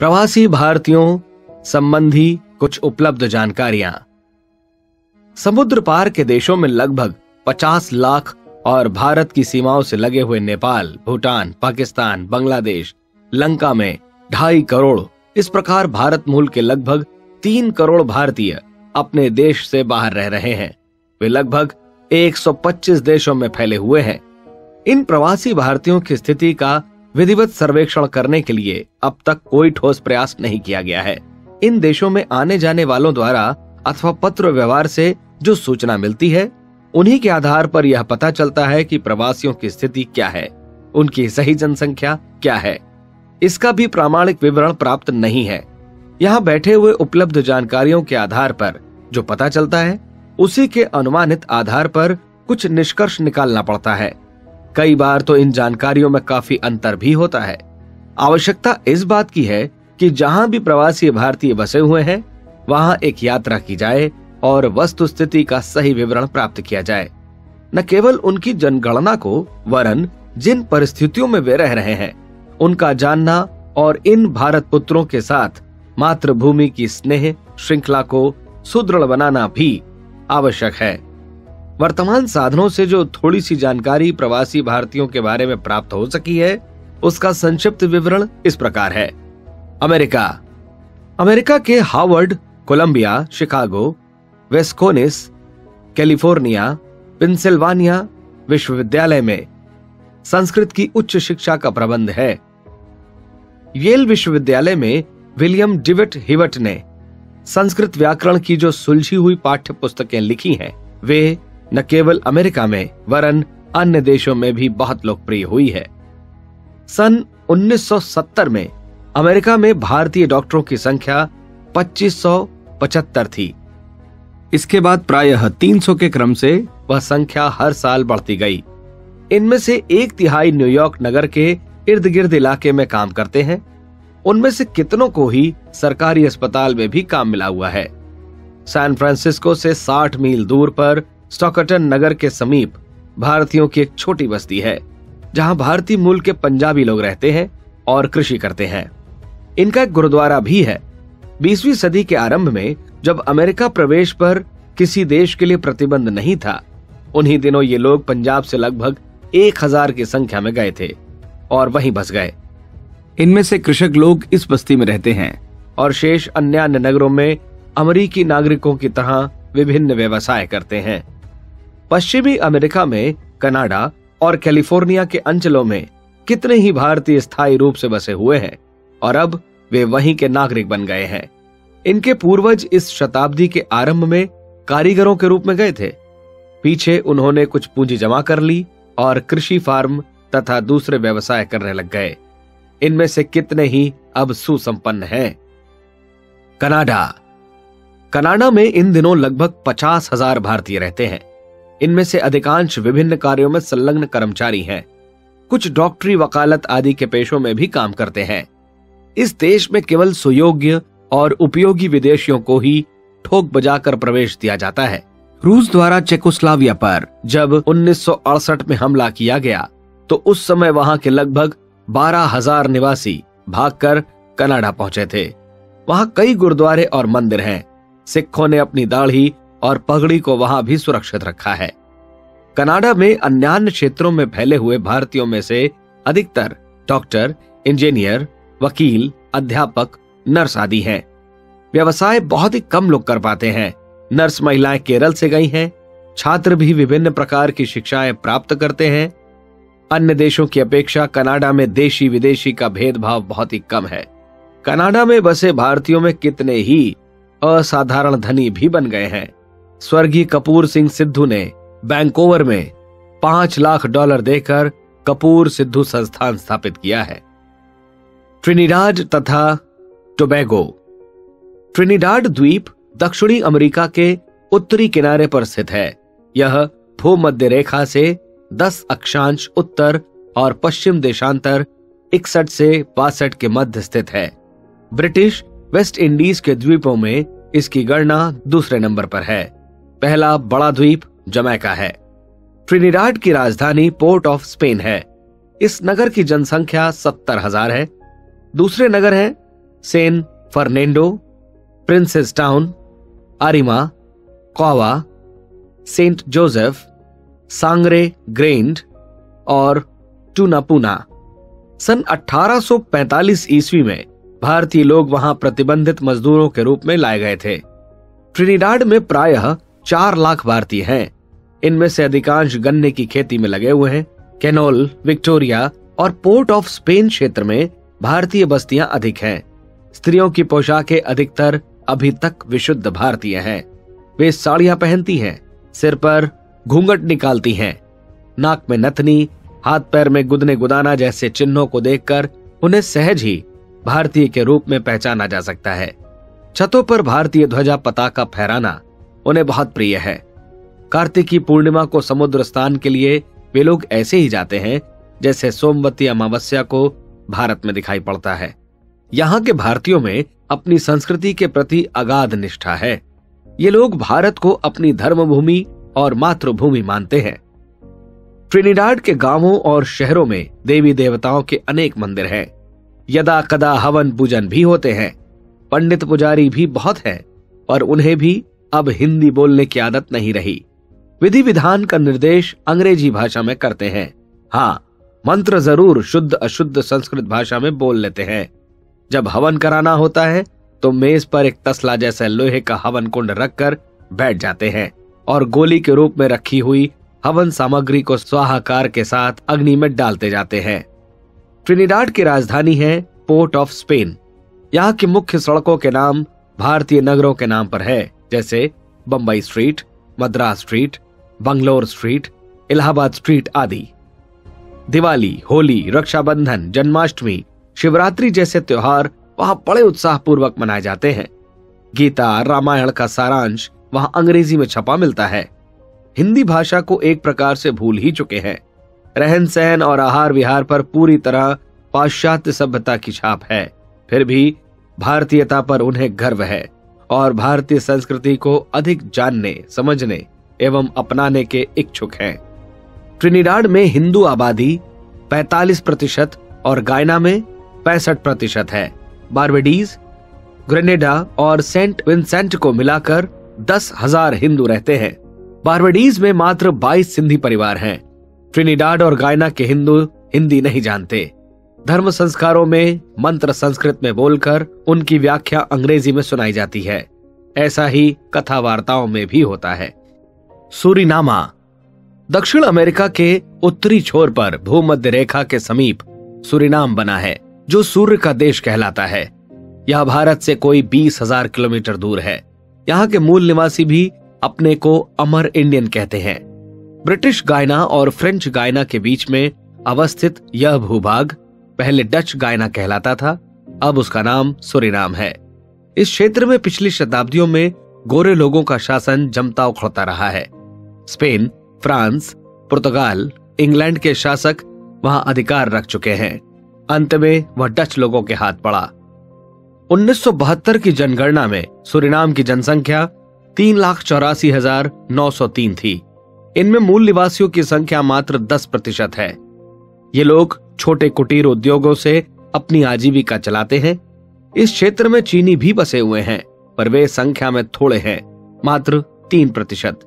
प्रवासी भारतीयों संबंधी कुछ उपलब्ध जानकारियां। समुद्र पार के देशों में लगभग 50 लाख और भारत की सीमाओं से लगे हुए नेपाल, भूटान, पाकिस्तान, बांग्लादेश, लंका में 2.5 करोड़। इस प्रकार भारत मूल के लगभग 3 करोड़ भारतीय अपने देश से बाहर रह रहे हैं। वे लगभग 125 देशों में फैले हुए हैं। इन प्रवासी भारतीयों की स्थिति का विधिवत सर्वेक्षण करने के लिए अब तक कोई ठोस प्रयास नहीं किया गया है। इन देशों में आने जाने वालों द्वारा अथवा पत्र व्यवहार से जो सूचना मिलती है, उन्हीं के आधार पर यह पता चलता है कि प्रवासियों की स्थिति क्या है, उनकी सही जनसंख्या क्या है। इसका भी प्रामाणिक विवरण प्राप्त नहीं है। यहाँ बैठे हुए उपलब्ध जानकारियों के आधार पर जो पता चलता है, उसी के अनुमानित आधार पर कुछ निष्कर्ष निकालना पड़ता है। कई बार तो इन जानकारियों में काफी अंतर भी होता है। आवश्यकता इस बात की है कि जहां भी प्रवासी भारतीय बसे हुए हैं, वहां एक यात्रा की जाए और वस्तु स्थिति का सही विवरण प्राप्त किया जाए। न केवल उनकी जनगणना को, वरन जिन परिस्थितियों में वे रह रहे हैं उनका जानना और इन भारत पुत्रों के साथ मातृभूमि की स्नेह श्रृंखला को सुदृढ़ बनाना भी आवश्यक है। वर्तमान साधनों से जो थोड़ी सी जानकारी प्रवासी भारतीयों के बारे में प्राप्त हो सकी है, उसका संक्षिप्त विवरण इस प्रकार है। अमेरिका के Harvard, Columbia, Chicago, Wisconsin, California, Pennsylvania विश्वविद्यालय में संस्कृत की उच्च शिक्षा का प्रबंध है। येल विश्वविद्यालय में विलियम डिविट हिवट ने संस्कृत व्याकरण की जो सुलझी हुई पाठ्य पुस्तकें लिखी हैं, वे न केवल अमेरिका में वरन अन्य देशों में भी बहुत लोकप्रिय हुई है। सन 1970 में अमेरिका में भारतीय डॉक्टरों की संख्या 2575 थी। इसके बाद प्रायः 300 के क्रम से वह संख्या हर साल बढ़ती गई। इनमें से 1/3 न्यूयॉर्क नगर के इर्द गिर्द इलाके में काम करते हैं। उनमें से कितनों को ही सरकारी अस्पताल में भी काम मिला हुआ है। सैन फ्रांसिस्को से 60 मील दूर पर स्टॉकटन नगर के समीप भारतीयों की एक छोटी बस्ती है, जहां भारतीय मूल के पंजाबी लोग रहते हैं और कृषि करते हैं। इनका एक गुरुद्वारा भी है। 20वीं सदी के आरंभ में जब अमेरिका प्रवेश पर किसी देश के लिए प्रतिबंध नहीं था, उन्हीं दिनों ये लोग पंजाब से लगभग 1000 की संख्या में गए थे और वहीं बस गए। इनमें से कृषक लोग इस बस्ती में रहते हैं और शेष अन्य नगरों में अमेरिकी नागरिकों की तरह विभिन्न व्यवसाय करते हैं। पश्चिमी अमेरिका में कनाडा और कैलिफोर्निया के अंचलों में कितने ही भारतीय स्थायी रूप से बसे हुए हैं और अब वे वहीं के नागरिक बन गए हैं। इनके पूर्वज इस शताब्दी के आरंभ में कारीगरों के रूप में गए थे। पीछे उन्होंने कुछ पूंजी जमा कर ली और कृषि फार्म तथा दूसरे व्यवसाय करने लग गए। इनमें से कितने ही अब सुसंपन्न हैं। कनाडा में इन दिनों लगभग 50,000 भारतीय रहते हैं। इनमें से अधिकांश विभिन्न कार्यों में संलग्न कर्मचारी हैं। कुछ डॉक्टरी, वकालत आदि के पेशों में भी काम करते हैं। इस देश में केवल सुयोग्य और उपयोगी विदेशियों को ही ठोक बजाकर प्रवेश दिया जाता है। रूस द्वारा चेकोस्लोवाकिया पर जब 1968 में हमला किया गया, तो उस समय वहां के लगभग 12,000 निवासी भागकर कनाडा पहुंचे थे। वहां कई गुरुद्वारे और मंदिर हैं। सिखों ने अपनी दाढ़ी और पगड़ी को वहां भी सुरक्षित रखा है। कनाडा में अन्य क्षेत्रों में फैले हुए भारतीयों में से अधिकतर डॉक्टर, इंजीनियर, वकील, अध्यापक, नर्स आदि हैं। व्यवसाय बहुत ही कम लोग कर पाते हैं। नर्स महिलाएं केरल से गई हैं। छात्र भी विभिन्न प्रकार की शिक्षाएं प्राप्त करते हैं। अन्य देशों की अपेक्षा कनाडा में देशी विदेशी का भेदभाव बहुत ही कम है। कनाडा में बसे भारतीयों में कितने ही असाधारण धनी भी बन गए हैं। स्वर्गीय कपूर सिंह सिद्धू ने वैंकूवर में $5 लाख देकर कपूर सिद्धू संस्थान स्थापित किया है। ट्रिनिडाड तथा टोबैगो। ट्रिनिडाड द्वीप दक्षिणी अमेरिका के उत्तरी किनारे पर स्थित है। यह भूमध्य रेखा से 10 अक्षांश उत्तर और पश्चिम देशांतर 61 से 62 के मध्य स्थित है। ब्रिटिश वेस्ट इंडीज के द्वीपों में इसकी गणना दूसरे नंबर पर है। पहला बड़ा द्वीप जमैका है। ट्रिनिडाड की राजधानी पोर्ट ऑफ स्पेन है। इस नगर की जनसंख्या 70,000 है। दूसरे नगर हैं सेन फर्नेंडो, प्रिंसेस टाउन, आरिमा, कौवा, सेंट जोसेफ, सांगरे ग्रेंड और टूनापूना। सन 1845 ईस्वी में भारतीय लोग वहां प्रतिबंधित मजदूरों के रूप में लाए गए थे। ट्रिनिडाड में प्रायः 4 लाख भारतीय हैं। इनमें से अधिकांश गन्ने की खेती में लगे हुए हैं। कैनोल, विक्टोरिया और पोर्ट ऑफ स्पेन क्षेत्र में भारतीय बस्तियां अधिक हैं। स्त्रियों की पोशाकें अधिकतर अभी तक विशुद्ध भारतीय हैं। वे साड़ियां पहनती हैं, सिर पर घूंघट निकालती हैं। नाक में नथनी, हाथ पैर में गुदने गुदाना जैसे चिन्हों को देखकर उन्हें सहज ही भारतीय के रूप में पहचाना जा सकता है। छतों पर भारतीय ध्वजा पताका फहराना उन्हें बहुत प्रिय है। कार्तिकी पूर्णिमा को समुद्र स्नान के लिए वे लोग ऐसे ही जाते हैं जैसे सोमवती अमावस्या को भारत में दिखाई पड़ता है। यहाँ के भारतीयों में अपनी संस्कृति के प्रति अगाध निष्ठा है। ये लोग भारत को अपनी धर्मभूमि और मातृभूमि मानते हैं। ट्रिनिडाड के गांवों और शहरों में देवी देवताओं के अनेक मंदिर हैं। यदा कदा हवन पूजन भी होते हैं। पंडित पुजारी भी बहुत हैं और उन्हें भी अब हिंदी बोलने की आदत नहीं रही। विधि विधान का निर्देश अंग्रेजी भाषा में करते हैं। हाँ, मंत्र जरूर शुद्ध अशुद्ध संस्कृत भाषा में बोल लेते हैं। जब हवन कराना होता है तो मेज पर एक तसला जैसा लोहे का हवन कुंड रखकर बैठ जाते हैं और गोली के रूप में रखी हुई हवन सामग्री को स्वाहाकार के साथ अग्नि में डालते जाते हैं। ट्रिनिडाड की राजधानी है पोर्ट ऑफ स्पेन। यहाँ की मुख्य सड़कों के नाम भारतीय नगरों के नाम पर है, जैसे Bombay street, Madras street, Bangalore street, Allahabad street आदि। दिवाली, होली, रक्षाबंधन, जन्माष्टमी, शिवरात्रि जैसे त्योहार वहां बड़े उत्साह पूर्वक मनाए जाते हैं। गीता, रामायण का सारांश वहां अंग्रेजी में छपा मिलता है। हिंदी भाषा को एक प्रकार से भूल ही चुके हैं। रहन सहन और आहार विहार पर पूरी तरह पाश्चात्य सभ्यता की छाप है। फिर भी भारतीयता पर उन्हें गर्व है और भारतीय संस्कृति को अधिक जानने, समझने एवं अपनाने के इच्छुक हैं। ट्रिनिडाड में हिंदू आबादी 45% और गायना में 65% है। बारबेडीज, ग्रेनेडा और सेंट विंसेंट को मिलाकर 10,000 हिंदू रहते हैं। बारबेडीज में मात्र 22 सिंधी परिवार हैं। ट्रिनिडाड और गायना के हिंदू हिंदी नहीं जानते। धर्म संस्कारों में मंत्र संस्कृत में बोलकर उनकी व्याख्या अंग्रेजी में सुनाई जाती है। ऐसा ही कथा वार्ताओं में भी होता है। सूरीनामा दक्षिण अमेरिका के उत्तरी छोर पर भूमध्य रेखा के समीप सूरीनाम बना है, जो सूर्य का देश कहलाता है। यह भारत से कोई 20,000 किलोमीटर दूर है। यहाँ के मूल निवासी भी अपने को अमर इंडियन कहते हैं। ब्रिटिश गायना और फ्रेंच गायना के बीच में अवस्थित यह भूभाग पहले डच गायना कहलाता था, अब उसका नाम सूरीनाम है। इस क्षेत्र में पिछली शताब्दियों में गोरे लोगों का शासन जमता उखड़ता रहा है। स्पेन, फ्रांस, पुर्तगाल, इंग्लैंड के शासक वहां अधिकार रख चुके हैं। अंत में वह डच लोगों के हाथ पड़ा। 1972 की जनगणना में सूरीनाम की जनसंख्या 3,84,903 थी। इनमें मूल निवासियों की संख्या मात्र 10% है। ये लोग छोटे कुटीर उद्योगों से अपनी आजीविका चलाते हैं। इस क्षेत्र में चीनी भी बसे हुए हैं, पर वे संख्या में थोड़े हैं, मात्र 3%।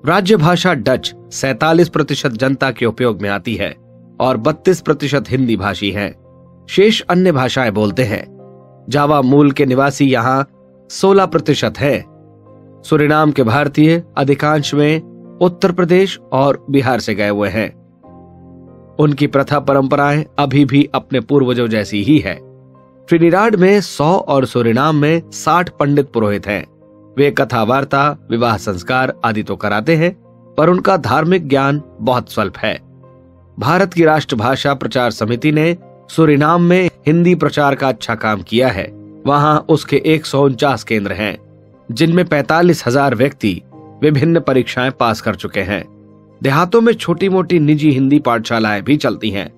राज्य भाषा डच 47% जनता के उपयोग में आती है और 32% हिंदी भाषी हैं। शेष अन्य भाषाएं बोलते हैं। जावा मूल के निवासी यहाँ 16% है। सूरीनाम के भारतीय अधिकांश में उत्तर प्रदेश और बिहार से गए हुए हैं। उनकी प्रथा परंपराएं अभी भी अपने पूर्वजों जैसी ही है। ट्रिनिडाड में 100 और सूरीनाम में 60 पंडित पुरोहित हैं। वे कथा वार्ता, विवाह संस्कार आदि तो कराते हैं, पर उनका धार्मिक ज्ञान बहुत स्वल्प है। भारत की राष्ट्रभाषा प्रचार समिति ने सूरीनाम में हिंदी प्रचार का अच्छा काम किया है। वहां उसके 149 केंद्र हैं, जिनमें 45,000 व्यक्ति विभिन्न परीक्षाएं पास कर चुके हैं। देहातों में छोटी मोटी निजी हिंदी पाठशालाएं भी चलती हैं।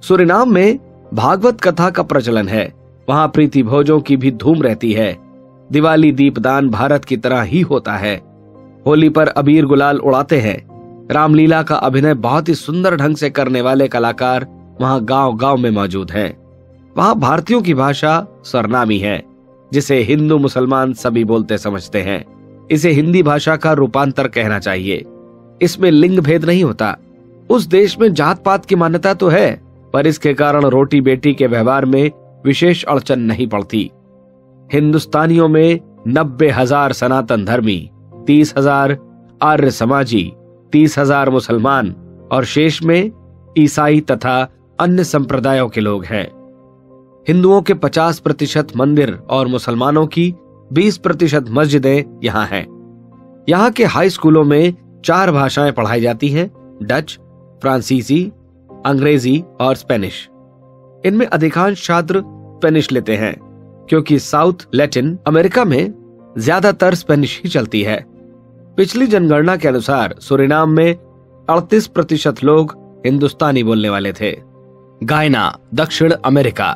सूरीनाम में भागवत कथा का प्रचलन है। वहां प्रीति भोजों की भी धूम रहती है। दिवाली दीपदान भारत की तरह ही होता है। होली पर अबीर गुलाल उड़ाते हैं। रामलीला का अभिनय बहुत ही सुंदर ढंग से करने वाले कलाकार वहां गांव गांव में मौजूद हैं। वहां भारतीयों की भाषा सरनामी है, जिसे हिंदू मुसलमान सभी बोलते समझते हैं। इसे हिंदी भाषा का रूपांतर कहना चाहिए। इसमें लिंग भेद नहीं होता। उस देश में जात पात की मान्यता तो है, पर इसके कारण रोटी बेटी के व्यवहार में विशेष अड़चन नहीं पड़ती। हिंदुस्तानियों में 90,000 सनातन धर्मी, 30,000 आर्य समाजी, 30,000 मुसलमान और शेष में ईसाई तथा अन्य संप्रदायों के लोग हैं। हिंदुओं के 50% मंदिर और मुसलमानों की 20% मस्जिदें यहाँ हैं। यहाँ के हाई स्कूलों में 4 भाषाएं पढ़ाई जाती हैं, डच, फ्रांसीसी, अंग्रेजी और स्पेनिश। इनमें अधिकांश छात्र स्पेनिश लेते हैं, क्योंकि साउथ लैटिन अमेरिका में ज्यादातर स्पेनिश ही चलती है। पिछली जनगणना के अनुसार सूरीनाम में 38% लोग हिंदुस्तानी बोलने वाले थे। गायना, दक्षिण अमेरिका।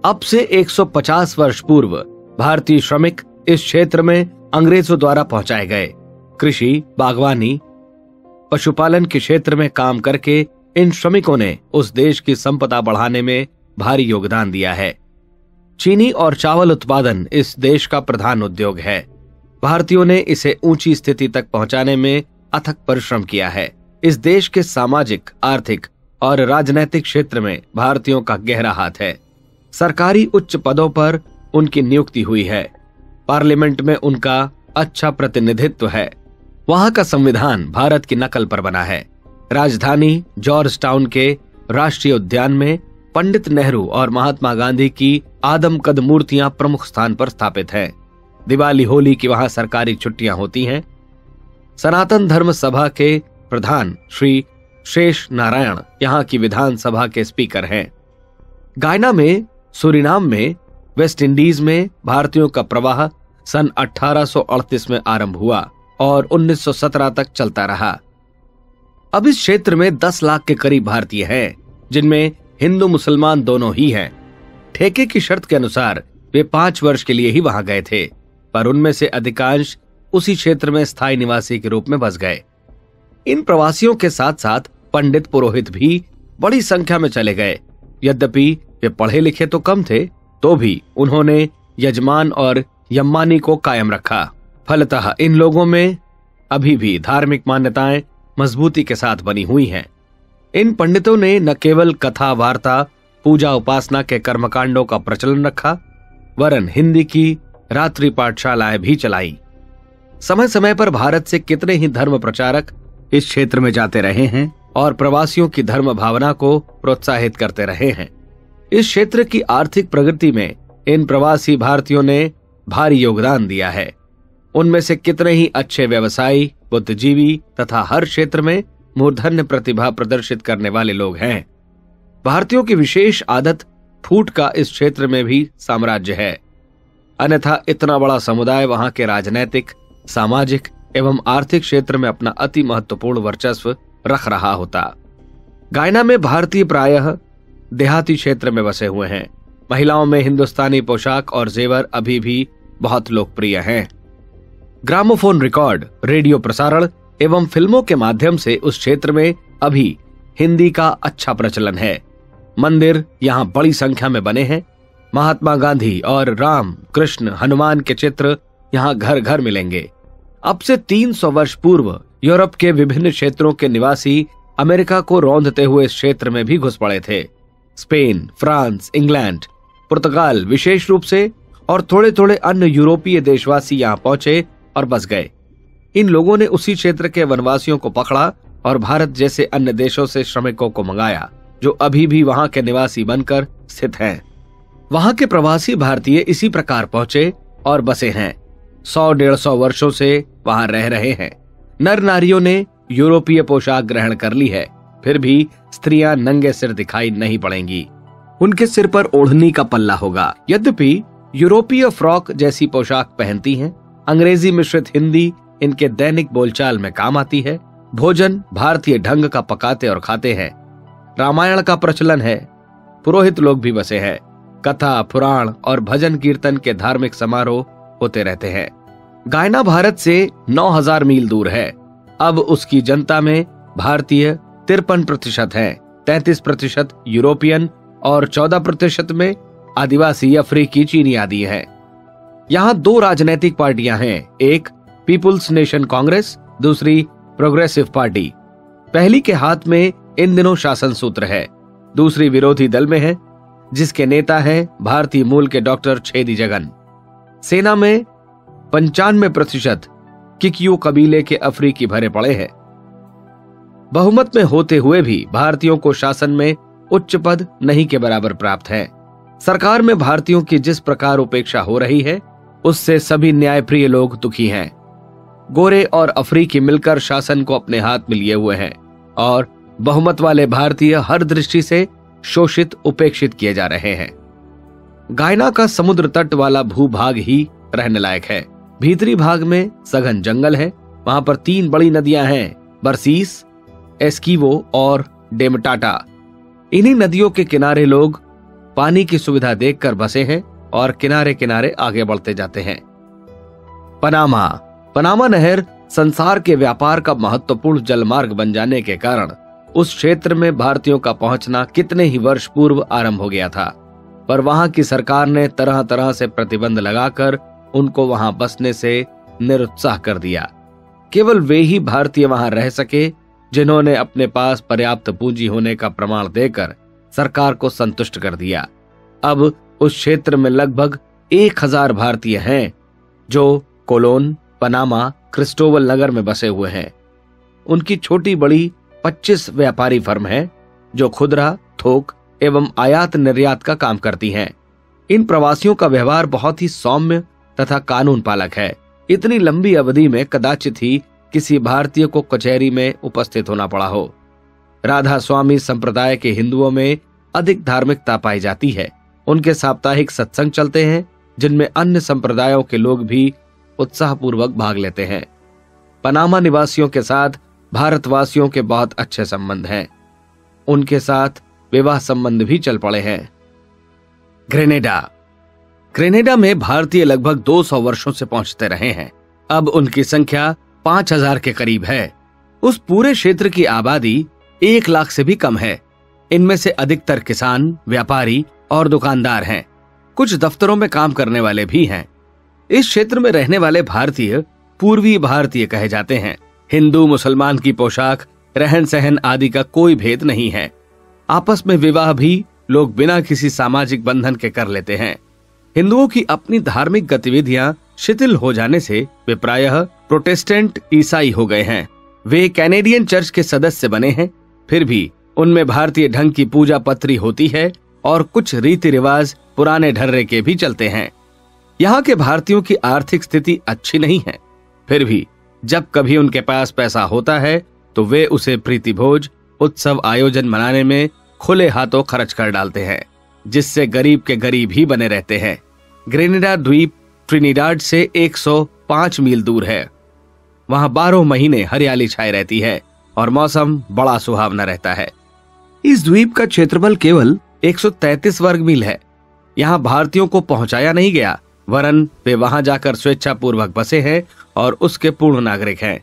अब से 150 वर्ष पूर्व भारतीय श्रमिक इस क्षेत्र में अंग्रेजों द्वारा पहुंचाए गए। कृषि, बागवानी, पशुपालन के क्षेत्र में काम करके इन श्रमिकों ने उस देश की संपदा बढ़ाने में भारी योगदान दिया है। चीनी और चावल उत्पादन इस देश का प्रधान उद्योग है। भारतीयों ने इसे ऊंची स्थिति तक पहुंचाने में अथक परिश्रम किया है। इस देश के सामाजिक, आर्थिक और राजनैतिक क्षेत्र में भारतीयों का गहरा हाथ है। सरकारी उच्च पदों पर उनकी नियुक्ति हुई है। पार्लियामेंट में उनका अच्छा प्रतिनिधित्व है। वहां का संविधान भारत की नकल पर बना है। राजधानी जॉर्ज टाउन के राष्ट्रीय उद्यान में पंडित नेहरू और महात्मा गांधी की आदमकद मूर्तियां प्रमुख स्थान पर स्थापित हैं। दिवाली, होली की वहां सरकारी छुट्टियां होती हैं। सनातन धर्म सभा के प्रधान श्री शेष नारायण यहाँ की विधानसभा के स्पीकर हैं। गायना में, सूरीनाम में, वेस्ट इंडीज में भारतीयों का प्रवाह सन 1838 में आरंभ हुआ और 1917 तक चलता रहा। अब इस क्षेत्र में 10 लाख के करीब भारतीय हैं, जिनमें हिंदू मुसलमान दोनों ही हैं। ठेके की शर्त के अनुसार वे 5 वर्ष के लिए ही वहां गए थे, पर उनमें से अधिकांश उसी क्षेत्र में स्थायी निवासी के रूप में बस गए। इन प्रवासियों के साथ साथ पंडित पुरोहित भी बड़ी संख्या में चले गए। यद्यपि वे पढ़े लिखे तो कम थे, तो भी उन्होंने यजमान और यम्मानी को कायम रखा। फलतः इन लोगों में अभी भी धार्मिक मान्यताएं मजबूती के साथ बनी हुई हैं। इन पंडितों ने न केवल कथा, वार्ता, पूजा उपासना के कर्मकांडों का प्रचलन रखा, वरन हिंदी की रात्रि पाठशालाएं भी चलाई। समय समय पर भारत से कितने ही धर्म प्रचारक इस क्षेत्र में जाते रहे हैं और प्रवासियों की धर्म भावना को प्रोत्साहित करते रहे हैं। इस क्षेत्र की आर्थिक प्रगति में इन प्रवासी भारतीयों ने भारी योगदान दिया है। उनमें से कितने ही अच्छे व्यवसायी, बुद्धिजीवी तथा हर क्षेत्र में मूर्धन्य प्रतिभा प्रदर्शित करने वाले लोग हैं। भारतीयों की विशेष आदत फूट का इस क्षेत्र में भी साम्राज्य है, अन्यथा इतना बड़ा समुदाय वहां के राजनैतिक, सामाजिक एवं आर्थिक क्षेत्र में अपना अति महत्वपूर्ण वर्चस्व रख रहा होता। गायना में भारतीय प्रायः देहाती क्षेत्र में बसे हुए हैं। महिलाओं में हिंदुस्तानी पोशाक और जेवर अभी भी बहुत लोकप्रिय हैं। ग्रामोफोन रिकॉर्ड, रेडियो प्रसारण एवं फिल्मों के माध्यम से उस क्षेत्र में अभी हिंदी का अच्छा प्रचलन है। मंदिर यहाँ बड़ी संख्या में बने हैं। महात्मा गांधी और राम, कृष्ण, हनुमान के चित्र यहाँ घर घर मिलेंगे। अब से 300 वर्ष पूर्व यूरोप के विभिन्न क्षेत्रों के निवासी अमेरिका को रौंदते हुए इस क्षेत्र में भी घुस पड़े थे। स्पेन, फ्रांस, इंग्लैंड, पुर्तगाल विशेष रूप से और थोड़े थोड़े अन्य यूरोपीय देशवासी यहाँ पहुंचे और बस गए। इन लोगों ने उसी क्षेत्र के वनवासियों को पकड़ा और भारत जैसे अन्य देशों से श्रमिकों को मंगाया, जो अभी भी वहां के निवासी बनकर स्थित हैं। वहां के प्रवासी भारतीय इसी प्रकार पहुंचे और बसे हैं। 100-150 वर्षों से वहां रह रहे हैं। नर नारियों ने यूरोपीय पोशाक ग्रहण कर ली है, फिर भी स्त्रियां नंगे सिर दिखाई नहीं पड़ेंगी। उनके सिर पर ओढ़नी का पल्ला होगा। यद्यपि यूरोपीय फ्रॉक जैसी पोशाक पहनती हैं। अंग्रेजी मिश्रित हिंदी इनके दैनिक बोलचाल में काम आती है। भोजन भारतीय ढंग का पकाते और खाते हैं। रामायण का प्रचलन है। पुरोहित लोग भी बसे हैं। कथा, पुराण और भजन कीर्तन के धार्मिक समारोह होते रहते हैं। गायना भारत से 9000 मील दूर है। अब उसकी जनता में भारतीय 53% है, 33% यूरोपियन और 14% में आदिवासी, अफ्रीकी, चीनी आदि हैं। यहाँ 2 राजनीतिक पार्टियां हैं, एक पीपुल्स नेशन कांग्रेस, दूसरी प्रोग्रेसिव पार्टी। पहली के हाथ में इन दिनों शासन सूत्र है, दूसरी विरोधी दल में है, जिसके नेता हैं भारतीय मूल के डॉक्टर छेदी जगन। सेना में 95% किकियू कबीले के अफ्रीकी भरे पड़े हैं। बहुमत में होते हुए भी भारतीयों को शासन में उच्च पद नहीं के बराबर प्राप्त है। सरकार में भारतीयों की जिस प्रकार उपेक्षा हो रही है, उससे सभी न्यायप्रिय लोग दुखी हैं। गोरे और अफ्रीकी मिलकर शासन को अपने हाथ में लिए हुए हैं और बहुमत वाले भारतीय हर दृष्टि से शोषित, उपेक्षित किए जा रहे हैं। गायना का समुद्र तट वाला भूभाग ही रहने लायक है। भीतरी भाग में सघन जंगल है। वहां पर 3 बड़ी नदियां हैं, बरसीस, एस्कीवो और डेमटाटा। इन्हीं नदियों के किनारे लोग पानी की सुविधा देखकर बसे हैं और किनारे किनारे आगे बढ़ते जाते हैं। पनामा नहर संसार के व्यापार का महत्वपूर्ण जलमार्ग बन जाने के कारण उस क्षेत्र में भारतीयों का पहुंचना कितने ही वर्ष पूर्व आरंभ हो गया था, पर वहां की सरकार ने तरह तरह से प्रतिबंध लगाकर उनको वहां बसने से निरुत्साह कर दिया। केवल वे ही भारतीय वहां रह सके जिन्होंने अपने पास पर्याप्त पूंजी होने का प्रमाण देकर सरकार को संतुष्ट कर दिया। अब उस क्षेत्र में लगभग 1000 भारतीय हैं जो कोलोन, पनामा, क्रिस्टोवल नगर में बसे हुए हैं। उनकी छोटी बड़ी 25 व्यापारी फर्म हैं जो खुदरा, थोक एवं आयात निर्यात का काम करती हैं। इन प्रवासियों का व्यवहार बहुत ही सौम्य तथा कानून पालक है। इतनी लंबी अवधि में कदाचित ही किसी भारतीय को कचहरी में उपस्थित होना पड़ा हो। राधा स्वामी संप्रदाय के हिंदुओं में अधिक धार्मिकता पाई जाती है। उनके साप्ताहिक सत्संग चलते हैं जिनमें अन्य संप्रदायों के लोग भी उत्साहपूर्वक भाग लेते हैं। पनामा निवासियों के साथ भारतवासियों के बहुत अच्छे संबंध हैं। उनके साथ विवाह संबंध भी चल पड़े हैं। ग्रेनेडा में भारतीय लगभग 200 वर्षों से पहुंचते रहे हैं। अब उनकी संख्या 5000 के करीब है। उस पूरे क्षेत्र की आबादी 1 लाख से भी कम है। इनमें से अधिकतर किसान, व्यापारी और दुकानदार हैं। कुछ दफ्तरों में काम करने वाले भी हैं। इस क्षेत्र में रहने वाले भारतीय पूर्वी भारतीय कहे जाते हैं। हिंदू मुसलमान की पोशाक, रहन सहन आदि का कोई भेद नहीं है। आपस में विवाह भी लोग बिना किसी सामाजिक बंधन के कर लेते हैं। हिंदुओं की अपनी धार्मिक गतिविधियां शिथिल हो जाने से वे प्रायः प्रोटेस्टेंट ईसाई हो गए हैं। वे कैनेडियन चर्च के सदस्य बने हैं। फिर भी उनमें भारतीय ढंग की पूजा पत्री होती है और कुछ रीति रिवाज पुराने ढर्रे के भी चलते हैं। यहाँ के भारतीयों की आर्थिक स्थिति अच्छी नहीं है। फिर भी जब कभी उनके पास पैसा होता है तो वे उसे प्रीति भोज, उत्सव आयोजन मनाने में खुले हाथों खर्च कर डालते हैं, जिससे गरीब के गरीब ही बने रहते हैं। ग्रेनेडा द्वीप ट्रिनिडाड से 105 मील दूर है। वहां 12 महीने हरियाली छाई रहती है और मौसम बड़ा सुहावना रहता है। इस द्वीप का क्षेत्रफल केवल 133 वर्ग मील है। यहाँ भारतीयों को पहुंचाया नहीं गया, वरन वे वहां जाकर स्वेच्छापूर्वक बसे हैं और उसके पूर्ण नागरिक हैं।